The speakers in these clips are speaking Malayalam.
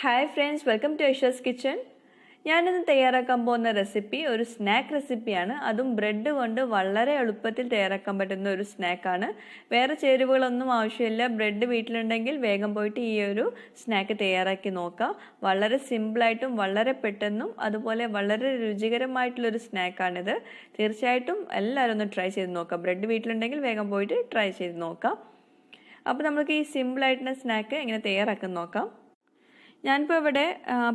Hi friends, welcome to Aisha's kitchen. ഞാനിന്ന് തയ്യാറാക്കാൻ പോകുന്ന റെസിപ്പി ഒരു സ്നാക്ക് റെസിപ്പിയാണ്. അതും ബ്രെഡ് കൊണ്ട് വളരെ എളുപ്പത്തിൽ തയ്യാറാക്കാൻ പറ്റുന്ന ഒരു സ്നാക്കാണ്. വേറെ ചേരുവകളൊന്നും ആവശ്യമില്ല. ബ്രെഡ് വീട്ടിലുണ്ടെങ്കിൽ വേഗം പോയിട്ട് ഈ ഒരു സ്നാക്ക് തയ്യാറാക്കി നോക്കാം. വളരെ സിമ്പിളായിട്ടും വളരെ പെട്ടെന്നും അതുപോലെ വളരെ രുചികരമായിട്ടുള്ളൊരു സ്നാക്കാണിത്. തീർച്ചയായിട്ടും എല്ലാവരും ഒന്ന് ട്രൈ ചെയ്ത് നോക്കാം. ബ്രെഡ് വീട്ടിലുണ്ടെങ്കിൽ വേഗം പോയിട്ട് ട്രൈ ചെയ്ത് നോക്കാം. അപ്പോൾ നമുക്ക് ഈ സിമ്പിളായിട്ടുള്ള സ്നാക്ക് എങ്ങനെ തയ്യാറാക്കാൻ നോക്കാം. ഞാനിപ്പോൾ ഇവിടെ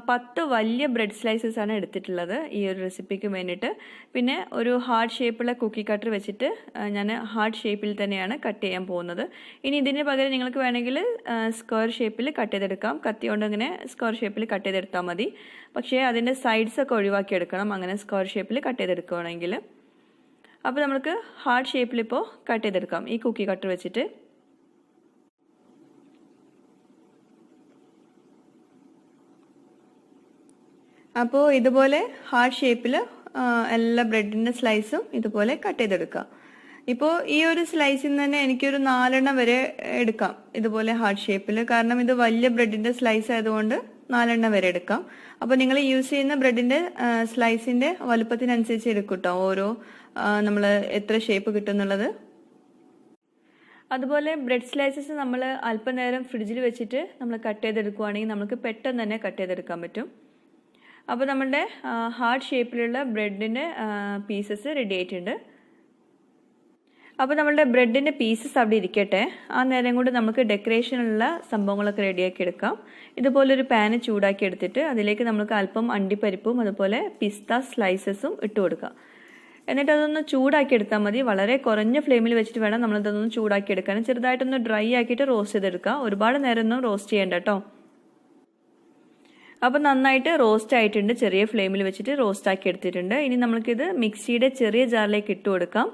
10 വലിയ ബ്രെഡ് സ്ലൈസസ് ആണ് എടുത്തിട്ടുള്ളത് ഈ ഒരു റെസിപ്പിക്ക് വേണ്ടിയിട്ട്. പിന്നെ ഒരു ഹാർഡ് ഷേപ്പുള്ള കുക്കി കട്ടർ വെച്ചിട്ട് ഞാൻ ഹാർഡ് ഷേപ്പിൽ തന്നെയാണ് കട്ട് ചെയ്യാൻ പോകുന്നത്. ഇനി ഇതിന് പകരം നിങ്ങൾക്ക് വേണമെങ്കിൽ സ്ക്വയർ ഷേപ്പിൽ കട്ട് ചെയ്തെടുക്കാം. കത്തി കൊണ്ട് അങ്ങനെ സ്ക്വയർ ഷേപ്പിൽ കട്ട് ചെയ്തെടുത്താൽ മതി. പക്ഷേ അതിൻ്റെ സൈഡ്സൊക്കെ ഒഴിവാക്കി എടുക്കണം അങ്ങനെ സ്ക്വയർ ഷേപ്പിൽ കട്ട് ചെയ്തെടുക്കുകയാണെങ്കിൽ. അപ്പോൾ നമുക്ക് ഹാർഡ് ഷേപ്പിൽ ഇപ്പോൾ കട്ട് ചെയ്തെടുക്കാം ഈ കുക്കി കട്ടർ വെച്ചിട്ട്. അപ്പോൾ ഇതുപോലെ ഹാർഡ് ഷേപ്പിൽ എല്ലാ ബ്രെഡിൻ്റെ സ്ലൈസും ഇതുപോലെ കട്ട് ചെയ്തെടുക്കാം. ഇപ്പോൾ ഈ ഒരു സ്ലൈസിൽ നിന്ന് തന്നെ എനിക്കൊരു 4 വരെ എടുക്കാം ഇതുപോലെ ഹാർഡ് ഷേപ്പിൽ. കാരണം ഇത് വലിയ ബ്രെഡിൻ്റെ സ്ലൈസ് ആയതുകൊണ്ട് 4 വരെ എടുക്കാം. അപ്പോൾ നിങ്ങൾ യൂസ് ചെയ്യുന്ന ബ്രെഡിൻ്റെ സ്ലൈസിൻ്റെ വലുപ്പത്തിനനുസരിച്ച് എടുക്കും കേട്ടോ ഓരോ നമ്മൾ എത്ര ഷേപ്പ് കിട്ടുന്നുള്ളത്. അതുപോലെ ബ്രെഡ് സ്ലൈസസ് നമ്മൾ അല്പനേരം ഫ്രിഡ്ജിൽ വെച്ചിട്ട് നമ്മൾ കട്ട് ചെയ്തെടുക്കുകയാണെങ്കിൽ നമുക്ക് പെട്ടെന്ന് തന്നെ കട്ട് ചെയ്തെടുക്കാൻ പറ്റും. അപ്പോൾ നമ്മുടെ ഹാർഡ് ഷേപ്പിലുള്ള ബ്രെഡിൻ്റെ പീസസ് റെഡി ആയിട്ടുണ്ട്. അപ്പോൾ നമ്മളുടെ ബ്രെഡിൻ്റെ പീസസ് അവിടെ ഇരിക്കട്ടെ. ആ നേരം കൊണ്ട് നമുക്ക് ഡെക്കറേഷനുള്ള സംഭവങ്ങളൊക്കെ റെഡിയാക്കി എടുക്കാം. ഇതുപോലൊരു പാന് ചൂടാക്കി എടുത്തിട്ട് അതിലേക്ക് നമുക്ക് അല്പം അണ്ടിപ്പരിപ്പും അതുപോലെ പിസ്ത സ്ലൈസസും ഇട്ട് കൊടുക്കാം. എന്നിട്ട് അതൊന്ന് ചൂടാക്കി എടുത്താൽ മതി. വളരെ കുറഞ്ഞ ഫ്ലെയിമിൽ വെച്ചിട്ട് വേണം നമ്മളിതൊന്ന് ചൂടാക്കി എടുക്കാൻ. ചെറുതായിട്ടൊന്ന് ഡ്രൈ ആക്കിയിട്ട് റോസ്റ്റ് ചെയ്തെടുക്കുക. ഒരുപാട് നേരം ഒന്നും റോസ്റ്റ് ചെയ്യേണ്ട കേട്ടോ. അപ്പോൾ നന്നായിട്ട് റോസ്റ്റ് ആയിട്ടുണ്ട്. ചെറിയ ഫ്ലെയിമിൽ വെച്ചിട്ട് റോസ്റ്റ് ആക്കി എടുത്തിട്ടുണ്ട്. ഇനി നമുക്കിത് മിക്സിയുടെ ചെറിയ ജാറിലേക്ക് ഇട്ട് കൊടുക്കാം.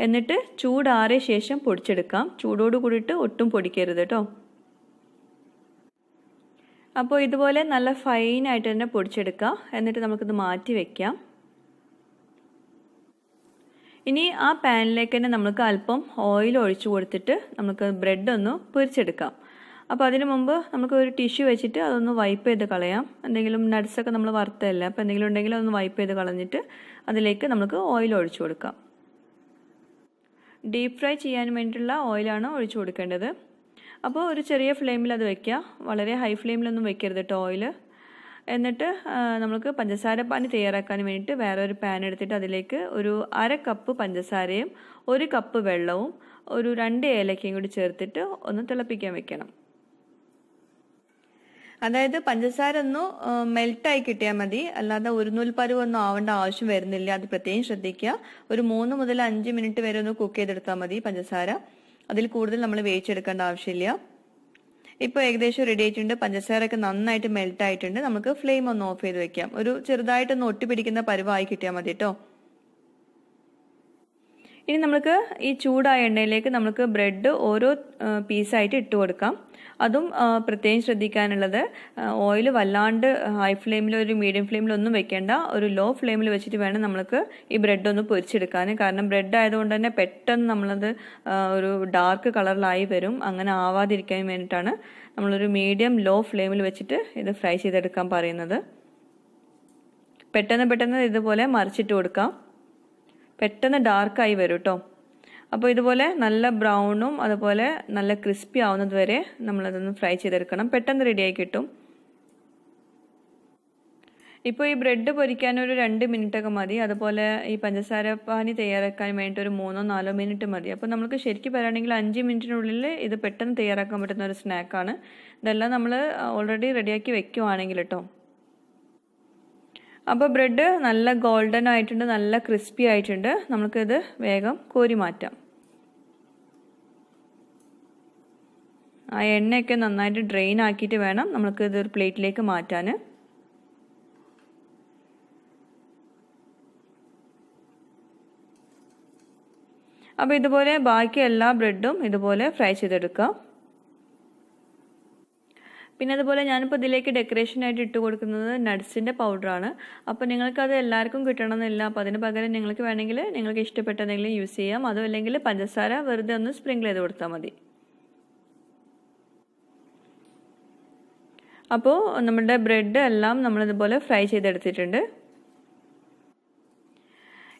എന്നിട്ട് ചൂടാറിയ ശേഷം പൊടിച്ചെടുക്കാം. ചൂടോട് കൂടിയിട്ട് ഒട്ടും പൊടിക്കരുത് കേട്ടോ. അപ്പോൾ ഇതുപോലെ നല്ല ഫൈനായിട്ട് തന്നെ പൊടിച്ചെടുക്കാം. എന്നിട്ട് നമുക്കിത് മാറ്റി വെക്കാം. ഇനി ആ പാനിലേക്ക് തന്നെ നമുക്ക് അല്പം ഓയിൽ ഒഴിച്ചു കൊടുത്തിട്ട് നമുക്ക് ബ്രെഡ് ഒന്ന് പൊരിച്ചെടുക്കാം. അപ്പോൾ അതിന് മുമ്പ് നമുക്ക് ഒരു ടിഷ്യൂ വെച്ചിട്ട് അതൊന്ന് വൈപ്പ് ചെയ്ത് കളയാം. എന്തെങ്കിലും നട്ട്സൊക്കെ നമ്മൾ വറുത്തല്ല, അപ്പോൾ എന്തെങ്കിലും ഉണ്ടെങ്കിൽ അതൊന്ന് വൈപ്പ് ചെയ്ത് കളഞ്ഞിട്ട് അതിലേക്ക് നമുക്ക് ഓയിൽ ഒഴിച്ചു കൊടുക്കാം. ഡീപ്പ് ഫ്രൈ ചെയ്യാൻ വേണ്ടിയിട്ടുള്ള ഓയിലാണ് ഒഴിച്ചു കൊടുക്കേണ്ടത്. അപ്പോൾ ഒരു ചെറിയ ഫ്ലെയിമിൽ അത് വെക്കുക. വളരെ ഹൈ ഫ്ലെയിമിലൊന്നും വെക്കരുത് കേട്ടോ ഓയിൽ. എന്നിട്ട് നമുക്ക് പഞ്ചസാര പാനി തയ്യാറാക്കാൻ വേണ്ടിയിട്ട് വേറെ ഒരു പാൻ എടുത്തിട്ട് അതിലേക്ക് ഒരു 1/2 കപ്പ് പഞ്ചസാരയും 1 കപ്പ് വെള്ളവും ഒരു 2 ഏലക്കയും കൂടി ചേർത്തിട്ട് ഒന്ന് തിളപ്പിക്കാൻ വെക്കണം. അതായത് പഞ്ചസാര ഒന്ന് മെൽട്ടായി കിട്ടിയാൽ മതി, അല്ലാതെ ഒരു നൂൽപ്പരുവൊന്നും ആവേണ്ട ആവശ്യം വരുന്നില്ല. അത് പ്രത്യേകം ശ്രദ്ധിക്കുക. ഒരു 3 മുതൽ 5 മിനിറ്റ് വരെ ഒന്ന് കുക്ക് ചെയ്തെടുത്താൽ മതി പഞ്ചസാര. അതിൽ കൂടുതൽ നമ്മൾ വേവിച്ചെടുക്കേണ്ട ആവശ്യമില്ല. ഇപ്പോൾ ഏകദേശം റെഡി ആയിട്ടുണ്ട്. പഞ്ചസാരയൊക്കെ നന്നായിട്ട് മെൽറ്റ് ആയിട്ടുണ്ട്. നമുക്ക് ഫ്ലെയിം ഒന്ന് ഓഫ് ചെയ്ത് വെക്കാം. ഒരു ചെറുതായിട്ടൊന്ന് ഒട്ടിപ്പിടിക്കുന്ന പരുവായി കിട്ടിയാൽ മതി കേട്ടോ. ഇനി നമുക്ക് ഈ ചൂടായ എണ്ണയിലേക്ക് നമുക്ക് ബ്രെഡ് ഓരോ പീസായിട്ട് ഇട്ട് കൊടുക്കാം. അതും പ്രത്യേകം ശ്രദ്ധിക്കാനുള്ളത്, ഓയിൽ വല്ലാണ്ട് ഹൈ ഫ്ലെയിമിൽ ഒരു മീഡിയം ഫ്ലെയിമിലൊന്നും വെക്കേണ്ട. ഒരു ലോ ഫ്ലെയിമിൽ വെച്ചിട്ട് വേണം നമുക്ക് ഈ ബ്രെഡ് ഒന്ന് പൊരിച്ചെടുക്കാൻ. കാരണം ബ്രെഡ് ആയതുകൊണ്ട് തന്നെ പെട്ടെന്ന് നമ്മളത് ഒരു ഡാർക്ക് കളറിലായി വരും. അങ്ങനെ ആവാതിരിക്കാൻ വേണ്ടിയിട്ടാണ് നമ്മളൊരു മീഡിയം ലോ ഫ്ലെയിമിൽ വെച്ചിട്ട് ഇത് ഫ്രൈ ചെയ്തെടുക്കാൻ പറയുന്നത്. പെട്ടെന്ന് ഇതുപോലെ മറിച്ചിട്ട് കൊടുക്കാം. പെട്ടെന്ന് ഡാർക്കായി വരും കേട്ടോ. അപ്പോൾ ഇതുപോലെ നല്ല ബ്രൗണും അതുപോലെ നല്ല ക്രിസ്പി ആവുന്നത് വരെ നമ്മളതൊന്ന് ഫ്രൈ ചെയ്തെടുക്കണം. പെട്ടെന്ന് റെഡിയായി കിട്ടും. ഇപ്പോൾ ഈ ബ്രെഡ് പൊരിക്കാൻ ഒരു 2 മിനിറ്റൊക്കെ മതി. അതുപോലെ ഈ പഞ്ചസാര പാനി തയ്യാറാക്കാൻ വേണ്ടിയിട്ട് ഒരു 3-4 മിനിറ്റ് മതി. അപ്പോൾ നമുക്ക് ശരിക്കും പറയുകയാണെങ്കിൽ 5 മിനിറ്റിനുള്ളിൽ ഇത് പെട്ടെന്ന് തയ്യാറാക്കാൻ പറ്റുന്ന ഒരു സ്നാക്കാണ്. ഇതെല്ലാം നമ്മൾ ഓൾറെഡി റെഡിയാക്കി വെക്കുവാണെങ്കിൽ കേട്ടോ. അപ്പോൾ ബ്രെഡ് നല്ല ഗോൾഡൻ ആയിട്ടുണ്ട്, നല്ല ക്രിസ്പി ആയിട്ടുണ്ട്. നമുക്കിത് വേഗം കോരി മാറ്റാം. ആ എണ്ണയൊക്കെ നന്നായിട്ട് ഡ്രെയിൻ ആക്കിയിട്ട് വേണം നമുക്ക് ഇതൊരു പ്ലേറ്റിലേക്ക് മാറ്റാൻ. അപ്പോൾ ഇതുപോലെ ബാക്കി എല്ലാ ബ്രെഡും ഇതുപോലെ ഫ്രൈ ചെയ്തെടുക്കാം. പിന്നെ അതുപോലെ ഞാനിപ്പോൾ ഇതിലേക്ക് ഡെക്കറേഷനായിട്ട് ഇട്ട് കൊടുക്കുന്നത് നട്ട്സിൻ്റെ പൗഡറാണ്. അപ്പോൾ നിങ്ങൾക്കത് എല്ലാവർക്കും കിട്ടണമെന്നില്ല. അപ്പോൾ അതിന് പകരം നിങ്ങൾക്ക് വേണമെങ്കിൽ നിങ്ങൾക്ക് ഇഷ്ടപ്പെട്ട എന്തെങ്കിലും യൂസ് ചെയ്യാം. അതും അല്ലെങ്കിൽ പഞ്ചസാര വെറുതെ ഒന്ന് സ്പ്രിങ്കിൾ ചെയ്ത് കൊടുത്താൽ മതി. അപ്പോൾ നമ്മുടെ ബ്രെഡ് എല്ലാം നമ്മളിതുപോലെ ഫ്രൈ ചെയ്തെടുത്തിട്ടുണ്ട്.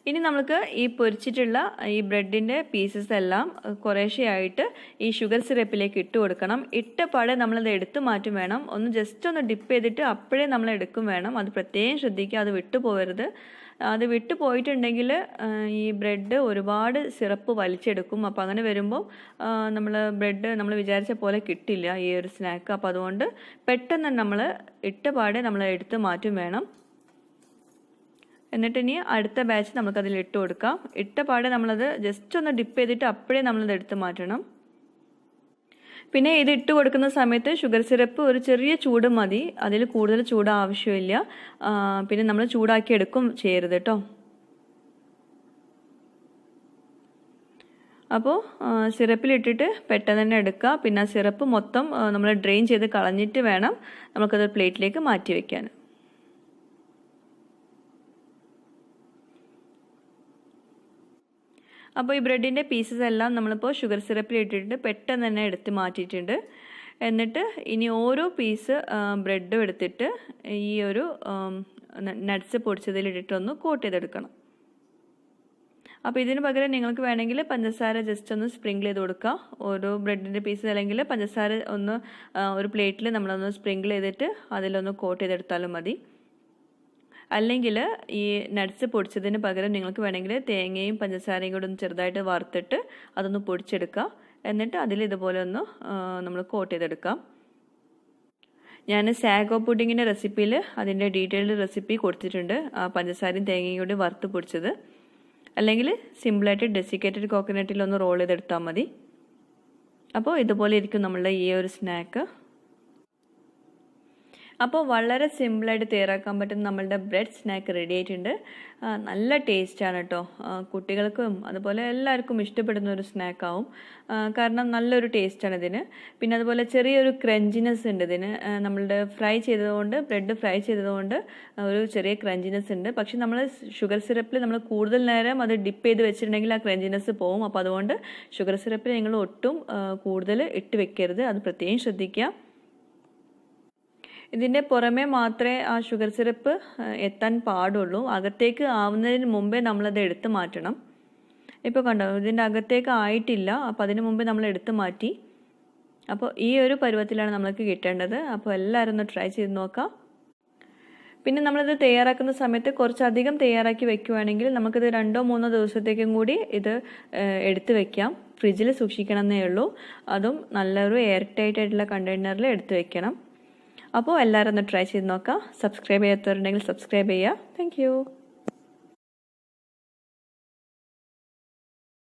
ഇനി നമുക്ക് ഈ പൊരിച്ചിട്ടുള്ള ഈ ബ്രെഡിൻ്റെ പീസസ് എല്ലാം കുറേശ്ശെയായിട്ട് ഈ ഷുഗർ സിറപ്പിലേക്ക് ഇട്ട് കൊടുക്കണം. ഇട്ട പാടെ നമ്മളത് എടുത്തു മാറ്റും വേണം. ഒന്ന് ജസ്റ്റ് ഒന്ന് ഡിപ്പ് ചെയ്തിട്ട് അപ്പോഴേ നമ്മൾ എടുക്കും വേണം. അത് പ്രത്യേകം ശ്രദ്ധിക്കുക, അത് വിട്ടു പോകരുത്. അത് വിട്ടു പോയിട്ടുണ്ടെങ്കിൽ ഈ ബ്രെഡ് ഒരുപാട് സിറപ്പ് വലിച്ചെടുക്കും. അപ്പോൾ അങ്ങനെ വരുമ്പോൾ നമ്മൾ ബ്രെഡ് നമ്മൾ വിചാരിച്ച പോലെ കിട്ടില്ല ഈ ഒരു സ്നാക്ക്. അപ്പോൾ അതുകൊണ്ട് പെട്ടെന്ന് നമ്മൾ ഇട്ട പാടെ നമ്മൾ എടുത്ത് മാറ്റും വേണം. എന്നിട്ട് ഇനി അടുത്ത ബാച്ച് നമുക്കതിൽ ഇട്ട് കൊടുക്കാം. ഇട്ട പാടെ നമ്മളത് ജസ്റ്റ് ഒന്ന് ഡിപ്പ് ചെയ്തിട്ട് അപ്പോഴേ നമ്മളത് എടുത്ത് മാറ്റണം. പിന്നെ ഇത് ഇട്ട് കൊടുക്കുന്ന സമയത്ത് ഷുഗർ സിറപ്പ് ഒരു ചെറിയ ചൂട് മതി, അതിൽ കൂടുതൽ ചൂട് ആവശ്യമില്ല. പിന്നെ നമ്മൾ ചൂടാക്കി എടുക്കും ചെയ്യരുത് കേട്ടോ. അപ്പോൾ സിറപ്പിലിട്ടിട്ട് പെട്ടെന്ന് തന്നെ എടുക്കുക. പിന്നെ ആ സിറപ്പ് മൊത്തം നമ്മൾ ഡ്രെയിൻ ചെയ്ത് കളഞ്ഞിട്ട് വേണം നമുക്കത് പ്ലേറ്റിലേക്ക് മാറ്റി വയ്ക്കാൻ. അപ്പോൾ ഈ ബ്രെഡിൻ്റെ പീസസ് എല്ലാം നമ്മളിപ്പോൾ ഷുഗർ സിറപ്പിൽ ഇട്ടിട്ട് പെട്ടെന്ന് തന്നെ എടുത്ത് മാറ്റിയിട്ടുണ്ട്. എന്നിട്ട് ഇനി ഓരോ പീസ് ബ്രെഡും എടുത്തിട്ട് ഈ ഒരു നട്ട്സ് പൊടിച്ചതിലിട്ടിട്ടൊന്ന് കോട്ട് ചെയ്തെടുക്കണം. അപ്പോൾ ഇതിന് പകരം നിങ്ങൾക്ക് വേണമെങ്കിൽ പഞ്ചസാര ജസ്റ്റ് ഒന്ന് സ്പ്രിങ്കിൾ ചെയ്ത് കൊടുക്കുക. ഓരോ ബ്രെഡിൻ്റെ പീസ് അല്ലെങ്കിൽ പഞ്ചസാര ഒന്ന് ഒരു പ്ലേറ്റിൽ നമ്മളൊന്ന് സ്പ്രിങ്കിൾ ചെയ്തിട്ട് അതിലൊന്ന് കോട്ട് ചെയ്തെടുത്താലും മതി. അല്ലെങ്കിൽ ഈ നട്ട്സ് പൊടിച്ചതിന് പകരം നിങ്ങൾക്ക് വേണമെങ്കിൽ തേങ്ങയും പഞ്ചസാരയും കൂടെ ഒന്ന് ചെറുതായിട്ട് വറുത്തിട്ട് അതൊന്ന് പൊടിച്ചെടുക്കുക. എന്നിട്ട് അതിൽ ഇതുപോലെ ഒന്ന് നമ്മൾ കോട്ട് ചെയ്തെടുക്കാം. ഞാൻ സാഗോ പുഡിങ്ങിൻ്റെ റെസിപ്പിയിൽ അതിൻ്റെ ഡീറ്റെയിൽഡ് റെസിപ്പി കൊടുത്തിട്ടുണ്ട്, പഞ്ചസാരയും തേങ്ങയും കൂടി വറുത്ത് പൊടിച്ചത്. അല്ലെങ്കിൽ സിമ്പിളായിട്ട് ഡെസിക്കേറ്റഡ് കോക്കനട്ടിലൊന്ന് റോൾ ചെയ്തെടുത്താൽ മതി. അപ്പോൾ ഇതുപോലെ ഇരിക്കും നമ്മളുടെ ഈ ഒരു സ്നാക്ക്. അപ്പോൾ വളരെ സിമ്പിളായിട്ട് തയ്യാറാക്കാൻ പറ്റുന്ന നമ്മളുടെ ബ്രെഡ് സ്നാക്ക് റെഡി ആയിട്ടുണ്ട്. നല്ല ടേസ്റ്റാണ് കേട്ടോ. കുട്ടികൾക്കും അതുപോലെ എല്ലാവർക്കും ഇഷ്ടപ്പെടുന്ന ഒരു സ്നാക്കാവും. കാരണം നല്ലൊരു ടേസ്റ്റാണ് ഇതിന്. പിന്നെ അതുപോലെ ചെറിയൊരു ക്രഞ്ചിനെസ് ഉണ്ട് ഇതിന്. നമ്മളുടെ ബ്രെഡ് ഫ്രൈ ചെയ്തതുകൊണ്ട് ഒരു ചെറിയ ക്രഞ്ചിനെസ് ഉണ്ട്. പക്ഷെ നമ്മൾ ഷുഗർ സിറപ്പിൽ നമ്മൾ കൂടുതൽ നേരം അത് ഡിപ്പ് ചെയ്ത് വെച്ചിട്ടുണ്ടെങ്കിൽ ആ ക്രഞ്ചിനെസ് പോവും. അപ്പോൾ അതുകൊണ്ട് ഷുഗർ സിറപ്പിൽ നിങ്ങൾ ഒട്ടും കൂടുതൽ ഇട്ട് വെക്കരുത്, അത് പ്രത്യേകം ശ്രദ്ധിക്കുക. ഇതിൻ്റെ പുറമേ മാത്രമേ ആ ഷുഗർ സിറപ്പ് എത്താൻ പാടുള്ളൂ. അകത്തേക്ക് ആവുന്നതിന് മുമ്പേ നമ്മളത് എടുത്ത് മാറ്റണം. ഇപ്പോൾ കണ്ടോ, ഇതിൻ്റെ അകത്തേക്ക് ആയിട്ടില്ല. അപ്പോൾ അതിന് മുമ്പേ നമ്മൾ എടുത്ത് മാറ്റി. അപ്പോൾ ഈ ഒരു പരുവത്തിലാണ് നമ്മൾക്ക് കിട്ടേണ്ടത്. അപ്പോൾ എല്ലാവരും ഒന്ന് ട്രൈ ചെയ്ത് നോക്കാം. പിന്നെ നമ്മളിത് തയ്യാറാക്കുന്ന സമയത്ത് കുറച്ചധികം തയ്യാറാക്കി വെക്കുകയാണെങ്കിൽ നമുക്കിത് 2-3 ദിവസത്തേക്കും കൂടി ഇത് എടുത്ത് വെക്കാം. ഫ്രിഡ്ജിൽ സൂക്ഷിക്കണം എന്നേ ഉള്ളൂ. അതും നല്ലൊരു എയർ ടൈറ്റ് ആയിട്ടുള്ള കണ്ടെയ്നറിൽ എടുത്ത് വെക്കണം. അപ്പോൾ എല്ലാവരും ഒന്ന് ട്രൈ ചെയ്ത് നോക്കാം. സബ്സ്ക്രൈബ് ചെയ്യാത്തവരുണ്ടെങ്കിൽ സബ്സ്ക്രൈബ് ചെയ്യുക. താങ്ക്